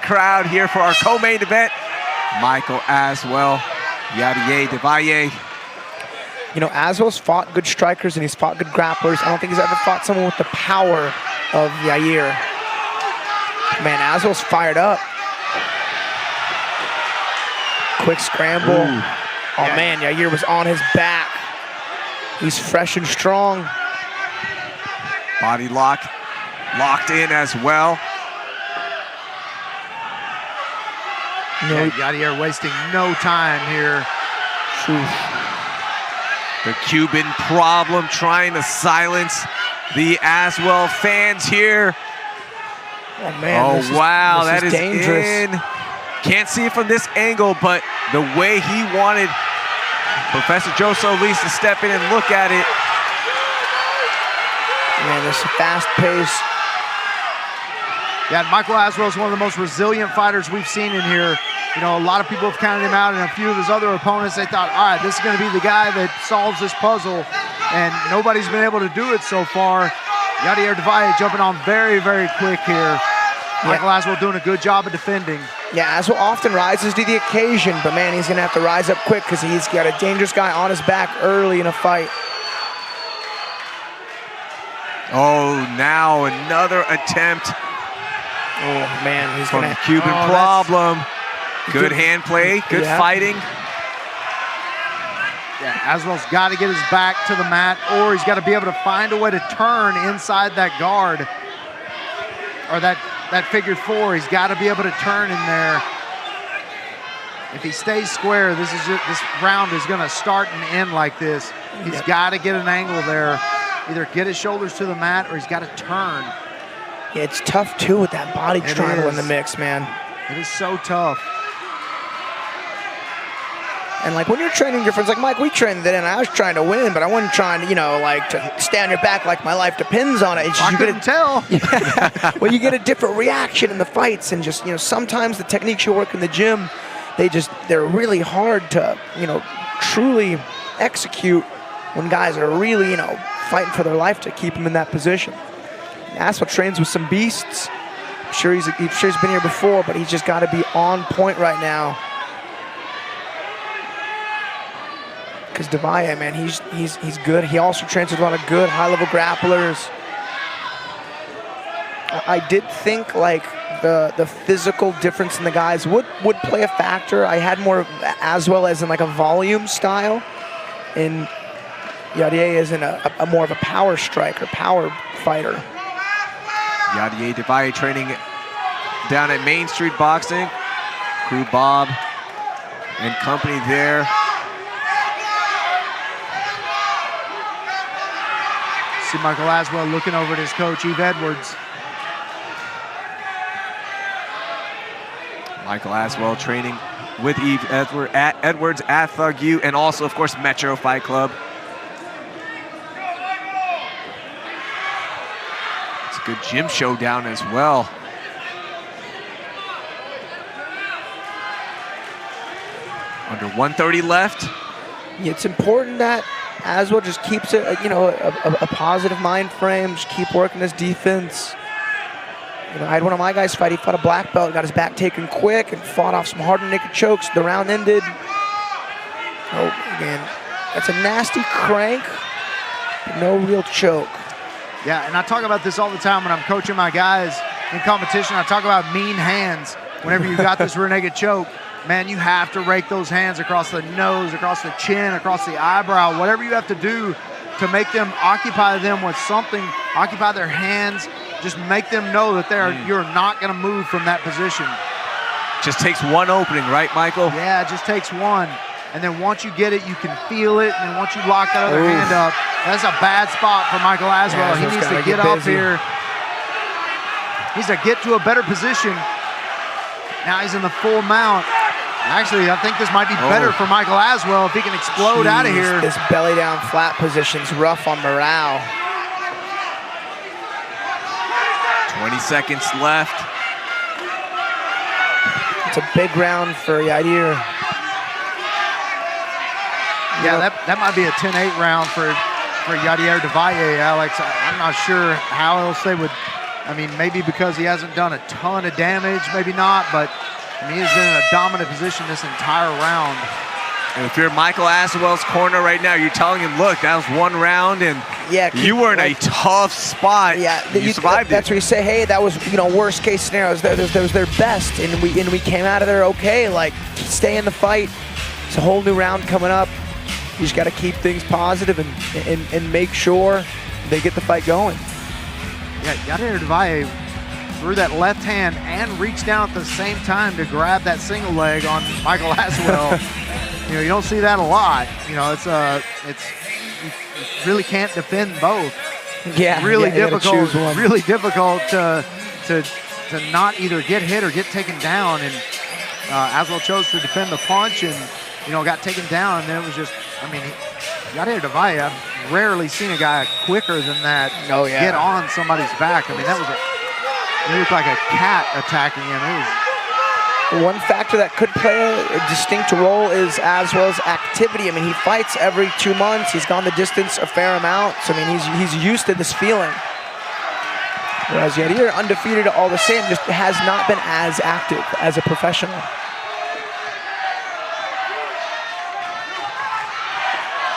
crowd here for our co-main event. Michael Aswell, Yadier de Valle. You know, Aswell's fought good strikers and he's fought good grapplers. I don't think he's ever fought someone with the power of Yadier. Man, Aswell's fired up. Quick scramble. Ooh. Oh man, Yadier was on his back. He's fresh and strong. Body lock, locked in as well. Yeah, Yadier wasting no time here. The Cuban problem, trying to silence the Aswell fans here. Oh man, that is dangerous. in. Can't see it from this angle, but the way he wanted Professor Joe Solis to step in and look at it. Man, this is fast pace. Yeah, Michael Aswell is one of the most resilient fighters we've seen in here. You know, a lot of people have counted him out, and a few of his other opponents, they thought, all right, this is going to be the guy that solves this puzzle, and nobody's been able to do it so far. Yadier de Valle jumping on very, very quick here. Michael Aswell doing a good job of defending. Yeah, Aswell often rises to the occasion, but man, he's going to have to rise up quick because he's got a dangerous guy on his back early in a fight. Oh, now another attempt. Oh man, he's from going to Cuban problem. Good hand play, good fighting. Yeah, Aswell's got to get his back to the mat, or he's got to be able to find a way to turn inside that guard, or that figure four. He's got to be able to turn in there. If he stays square, this round is going to start and end like this. He's got to get an angle there, either get his shoulders to the mat, or he's got to turn. Yeah, it's tough too with that body triangle in the mix, man. It is so tough. And like when you're training your friends, like Mike, we trained then, and I was trying to win, but I wasn't trying to, you know, like to stay on your back like my life depends on it. It's just, I couldn't tell. Yeah. Well, you get a different reaction in the fights, and just, you know, sometimes the techniques you work in the gym, they're really hard to, you know, truly execute when guys are really, you know, fighting for their life to keep them in that position. Aswell trains with some beasts. I'm sure he's been here before, but he's just got to be on point right now. Because de Valle, man, he's good. He also trains with a lot of good high-level grapplers. I did think like the physical difference in the guys would play a factor. I had more of Aswell as in like a volume style, and Yadier is in a more of a power striker, power fighter. Yadier de Valle training down at Main Street Boxing. Crew Bob and company there. See Michael Aswell looking over at his coach, Eve Edwards. Michael Aswell training with Eve Edwards at Thug U, and also, of course, Metro Fight Club. It's a good gym showdown as well. Under 130 left. It's important that Aswell just keeps it, you know, a positive mind frame, just keep working his defense. You know, I had one of my guys fight. He fought a black belt, got his back taken quick, and fought off some hard and naked chokes. The round ended. Oh, again, that's a nasty crank, but no real choke. Yeah, and I talk about this all the time when I'm coaching my guys in competition. I talk about mean hands. Whenever you got this rear naked choke, man, you have to rake those hands across the nose, across the chin, across the eyebrow, whatever you have to do to make them occupy them with something, occupy their hands, just make them know that you're not going to move from that position. Just takes one opening, right, Michael? Yeah, it just takes one. And then once you get it, you can feel it. And then once you lock that other hand up, that's a bad spot for Michael Aswell. He needs to get up here. He needs to get to a better position. Now he's in the full mount. Actually, I think this might be better for Michael Aswell if he can explode out of here. This belly down flat position's rough on morale. 20 seconds left. It's a big round for Yadier. Yeah, that might be a 10-8 round for Yadier de Valle, Alex. I'm not sure how else they would I mean, maybe because he hasn't done a ton of damage, maybe not, but I mean, he's been in a dominant position this entire round. And if you're Michael Aswell's corner right now, you're telling him, look, that was one round, and you were in a tough spot. Yeah, you survived that's it. where you say, hey, that was, you know, worst case scenarios. That was their best, and we came out of there okay. Like, stay in the fight. It's a whole new round coming up. You just got to keep things positive and make sure they get the fight going. Yeah, Yadier Valle threw that left hand and reached down at the same time to grab that single leg on Michael Aswell. You know, you don't see that a lot. You know, you really can't defend both. Yeah, really yeah, difficult. Really difficult to not either get hit or get taken down. And Aswell chose to defend the punch and, you know, got taken down. And then it was just, I mean, Yadier Valle, I've rarely seen a guy quicker than that get on somebody's back. I mean, that was he looked like a cat attacking him. It was, one factor that could play a distinct role is Aswell's activity. I mean, he fights every 2 months. He's gone the distance a fair amount. So, I mean, he's used to this feeling. Whereas Yadier, undefeated all the same, just has not been as active as a professional.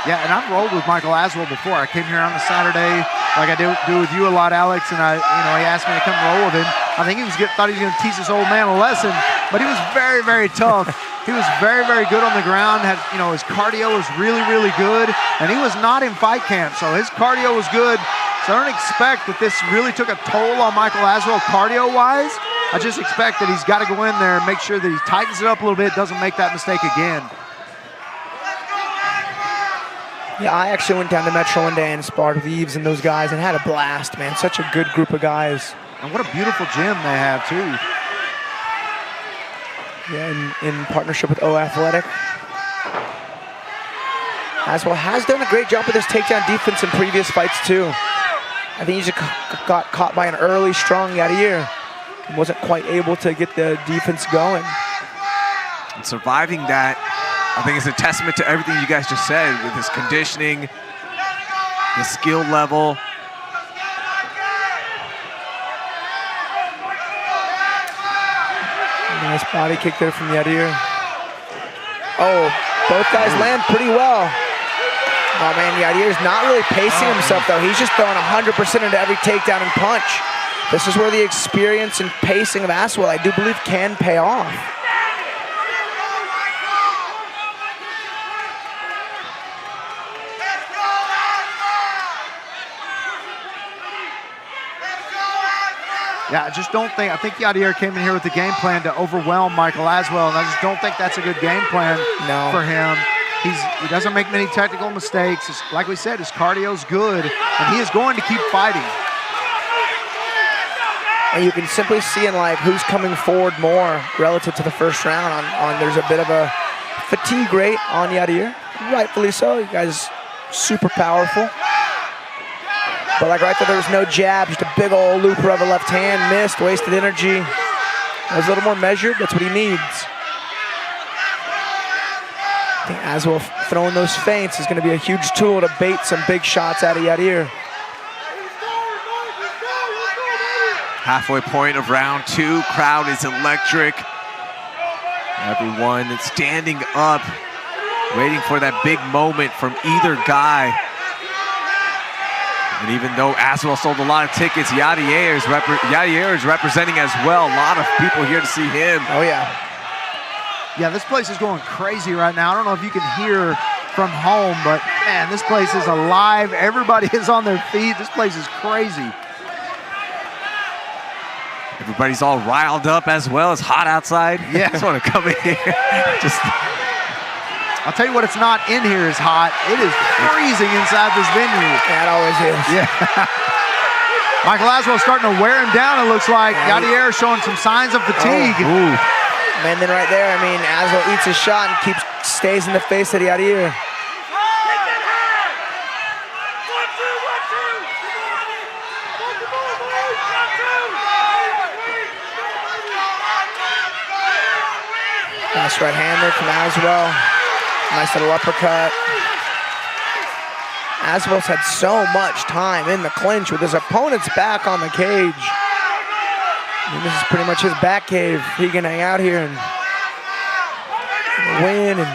Yeah, and I've rolled with Michael Aswell before. I came here on a Saturday, like I do with you a lot, Alex, and he asked me to come roll with him. I think thought he was going to teach this old man a lesson, but he was very, very tough. He was very, very good on the ground. Had, you know, his cardio was really, really good, and he was not in fight camp, so his cardio was good. So I don't expect that this really took a toll on Michael Aswell cardio-wise. I just expect that he's got to go in there and make sure that he tightens it up a little bit, doesn't make that mistake again. Yeah, I actually went down to Metro one day and sparred with Eves and those guys and had a blast, man. Such a good group of guys. And what a beautiful gym they have, too. Yeah, in partnership with O Athletic. Aswell has done a great job with his takedown defense in previous fights, too. I think he just got caught by an early, strong Yadier. Wasn't quite able to get the defense going. And surviving that, I think it's a testament to everything you guys just said with his conditioning, his skill level. Nice body kick there from Yadier. Oh, both guys land pretty well. Oh man, Yadier's not really pacing himself though. He's just throwing 100% into every takedown and punch. This is where the experience and pacing of Aswell, I do believe, can pay off. Yeah, I think Yadier came in here with the game plan to overwhelm Michael Aswell, and I just don't think that's a good game plan for him. He doesn't make many technical mistakes. Like we said, his cardio's good, and he is going to keep fighting. And you can simply see in like who's coming forward more relative to the first round. There's a bit of a fatigue rate on Yadier, rightfully so. You guys super powerful. But like right there was no jab, just a big old looper of a left hand, missed, wasted energy. That was a little more measured, that's what he needs. I think Aswell throwing those feints is gonna be a huge tool to bait some big shots out of Yadier. Halfway point of round 2, crowd is electric. Everyone is standing up, waiting for that big moment from either guy. And even though Aswell sold a lot of tickets, Yadier is representing as well. A lot of people here to see him. Oh yeah. Yeah, this place is going crazy right now. I don't know if you can hear from home, but man, this place is alive. Everybody is on their feet. This place is crazy. Everybody's all riled up as well. It's hot outside. Yeah. I just want to come in here. I'll tell you what, it's not in here is hot. It is freezing inside this venue. Yeah, it always is. Yeah. Michael Aswell starting to wear him down, it looks like. Yadier showing some signs of fatigue. Oh. And then right there, I mean, Aswell eats his shot and stays in the face of Yadier. Nice right hander from Aswell. Nice little uppercut. Aswell's had so much time in the clinch with his opponent's back on the cage. And this is pretty much his back cave. He can hang out here and win. And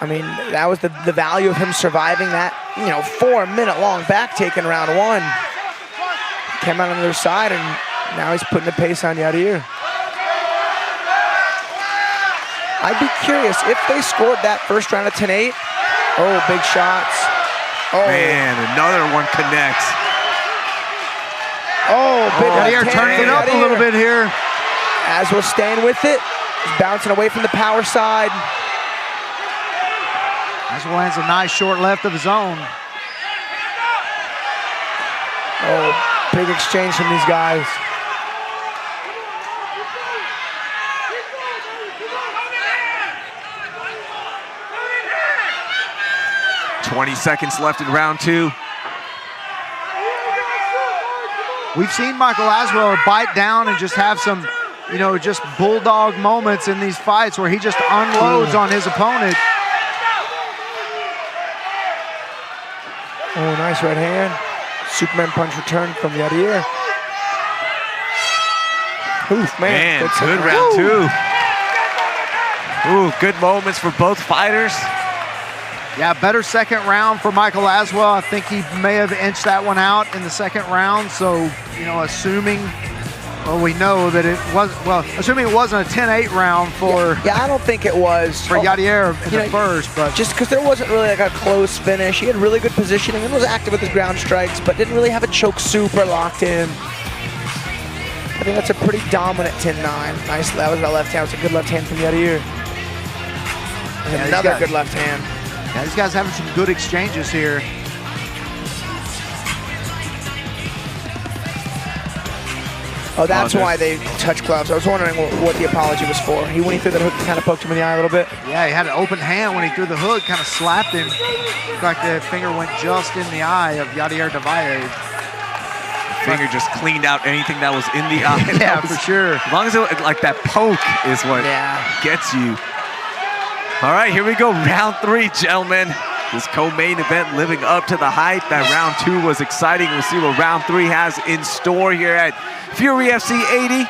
I mean, that was the value of him surviving that, 4-minute-long back take in round 1. Came out on the other side, and now he's putting the pace on Yadier. I'd be curious if they scored that first round of 10-8. Oh, big shots. Oh. Man, another one connects. Oh, big Yadier turning it up a little bit here. Aswell staying with it. He's bouncing away from the power side. Aswell lands a nice short left of his own. Oh, big exchange from these guys. 20 seconds left in round 2. We've seen Michael Aswell bite down and just have some, just bulldog moments in these fights where he just unloads on his opponent. Oh, nice right hand. Superman punch return from Yadier. Oof, man. Good round 2. Ooh, good moments for both fighters. Yeah, better second round for Michael Aswell. I think he may have inched that one out in the second round. So, assuming, we know that it was, assuming it wasn't a 10-8 round for. Yeah, I don't think it was. For Yadier in the first, but. Just because there wasn't really like a close finish. He had really good positioning and was active with his ground strikes, but didn't really have a choke super locked in. I think that's a pretty dominant 10-9. Nice, that was that left hand. It was a good left hand from Yadier. Yeah, another good left hand. Yeah, these guys having some good exchanges here. Oh, that's why they touch gloves. I was wondering what the apology was for. When he threw that hook, kind of poked him in the eye a little bit. Yeah, he had an open hand when he threw the hook, kind of slapped him. Looked like the finger went just in the eye of Yadier de Valle. Finger just cleaned out anything that was in the eye. Yeah, for sure. As long as like that poke is what gets you. All right, here we go, round 3, gentlemen. This co-main event living up to the hype. That round 2 was exciting. We'll see what round 3 has in store here at Fury FC 80.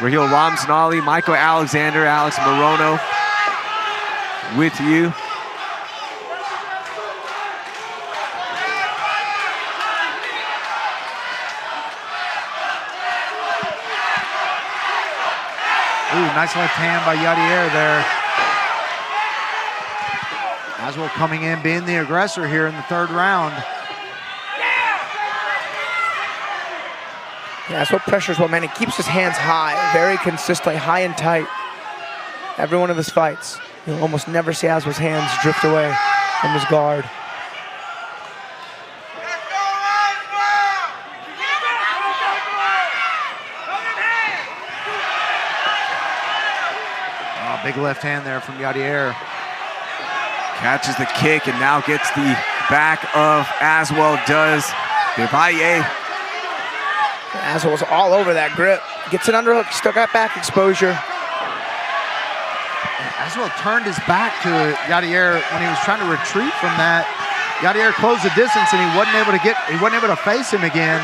Raheel Ramzanali, Michael Alexander, Alex Morono with you. Ooh, nice left hand by Yadier there. Aswell coming in, being the aggressor here in the 3rd round. Yeah, that's what pressures well, man. He keeps his hands high, very consistently, high and tight. Every one of his fights. You'll almost never see Aswell's hands drift away from his guard. Big left hand there from Yadier. Catches the kick and now gets the back of Aswell, does de Valle. Aswell was all over that grip. Gets an underhook, still got back exposure. Aswell turned his back to Yadier when he was trying to retreat from that. Yadier closed the distance and he wasn't able to face him again.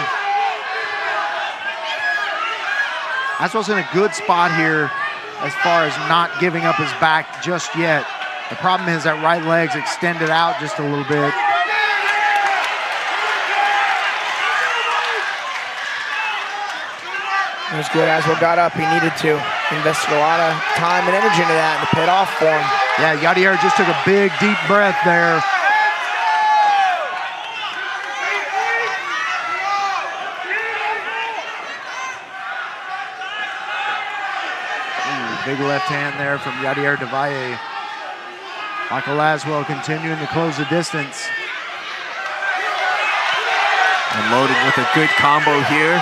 Aswell's in a good spot here as far as not giving up his back just yet. The problem is that right leg's extended out just a little bit. It was good. Aswell got up. He needed to. Invested a lot of time and energy into that, and it paid off for him. Yeah, Yadier just took a big, deep breath there. Big left hand there from Yadier de Valle. Michael Aswell continuing to close the distance. Unloading with a good combo here.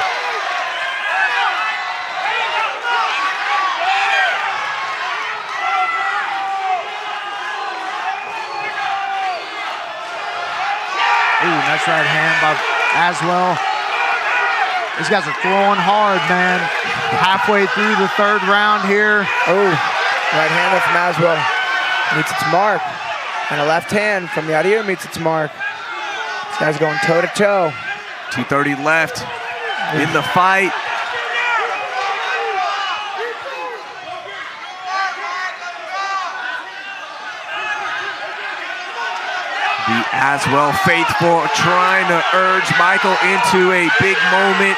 Ooh, nice right hand by Aswell. These guys are throwing hard, man. Halfway through the 3rd round here. Oh, right hand from Aswell. Meets its mark. And a left hand from Yadier meets its mark. This guy's going toe-to-toe. 2:30 left. in the fight. The Aswell faithful trying to urge Michael into a big moment.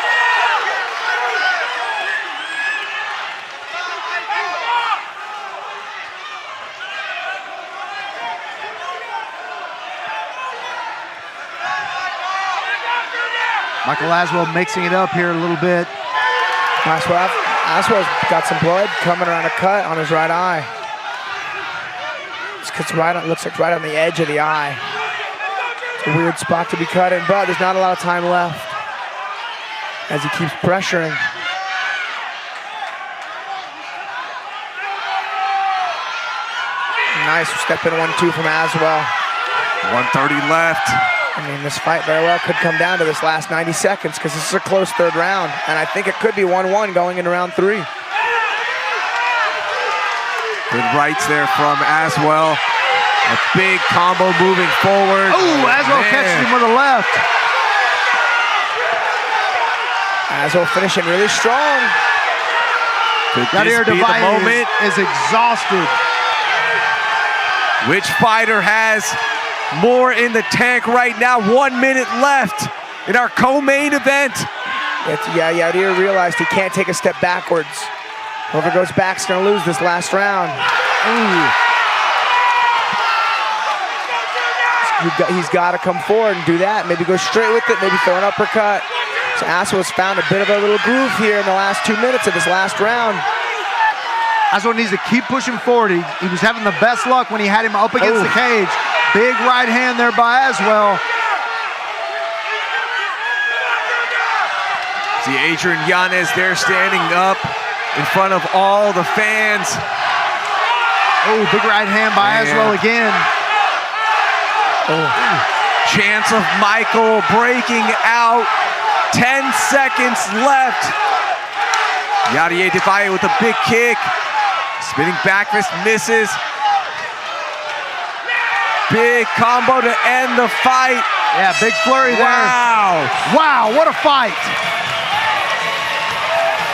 Michael Aswell mixing it up here a little bit. Aswell's got some blood coming around a cut on his right eye. It's right on, looks like right on the edge of the eye. It's a weird spot to be cut in, but there's not a lot of time left as he keeps pressuring. Nice step in 1-2 from Aswell. 1:30 left. I mean, this fight very well could come down to this last 90 seconds because this is a close third round, and I think it could be 1-1 going into round 3. Good rights there from Aswell. A big combo moving forward. Oh, Aswell catches him with a left. Aswell finishing really strong. Could Yadier this be the moment? is exhausted. Which fighter has more in the tank right now? 1 minute left in our co-main event. Yadier realized he can't take a step backwards. Whoever goes back's gonna lose this last round. Ooh. He's got to come forward and do that. Maybe go straight with it, maybe throw an uppercut. So Aswell's found a bit of a little groove here in the last 2 minutes of this last round. Aswell needs to keep pushing forward. He was having the best luck when he had him up against the cage. Big right hand there by Aswell. See Adrian Yanez there standing up in front of all the fans. Oh, big right hand by Aswell again. Chance of Michael breaking out. 10 seconds left. Yadier de Valle with a big kick. Spinning back fist misses. Big combo to end the fight. Yeah, big flurry there. Wow. Wow, what a fight.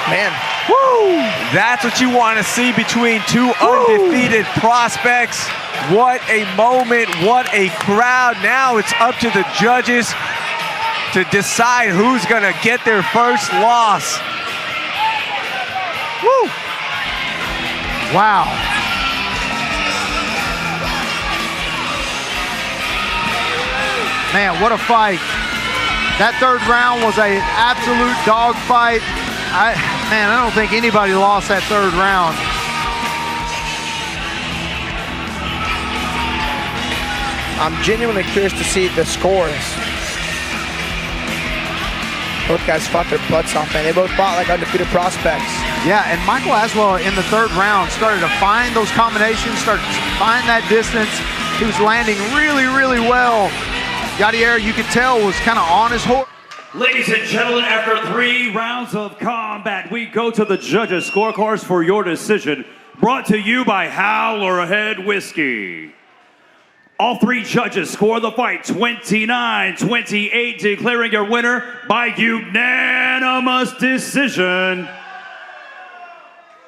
Man. Woo! That's what you want to see between two undefeated prospects. What a moment, what a crowd. Now it's up to the judges to decide who's gonna get their first loss. Woo! Wow. Man, what a fight. That third round was an absolute dogfight. Man, I don't think anybody lost that third round. I'm genuinely curious to see the scores. Both guys fought their butts off, man. They both fought like undefeated prospects. Yeah, and Michael Aswell in the third round started to find those combinations, started to find that distance. He was landing really, really well. Yadier, you could tell, was kind of on his horse. Ladies and gentlemen, after 3 rounds of combat, we go to the judges' scorecards for your decision. Brought to you by Howler Head Whiskey. All 3 judges score the fight 29-28, declaring your winner by unanimous decision.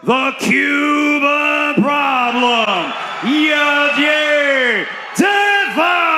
The Cuban Problem, Yadier de Valle.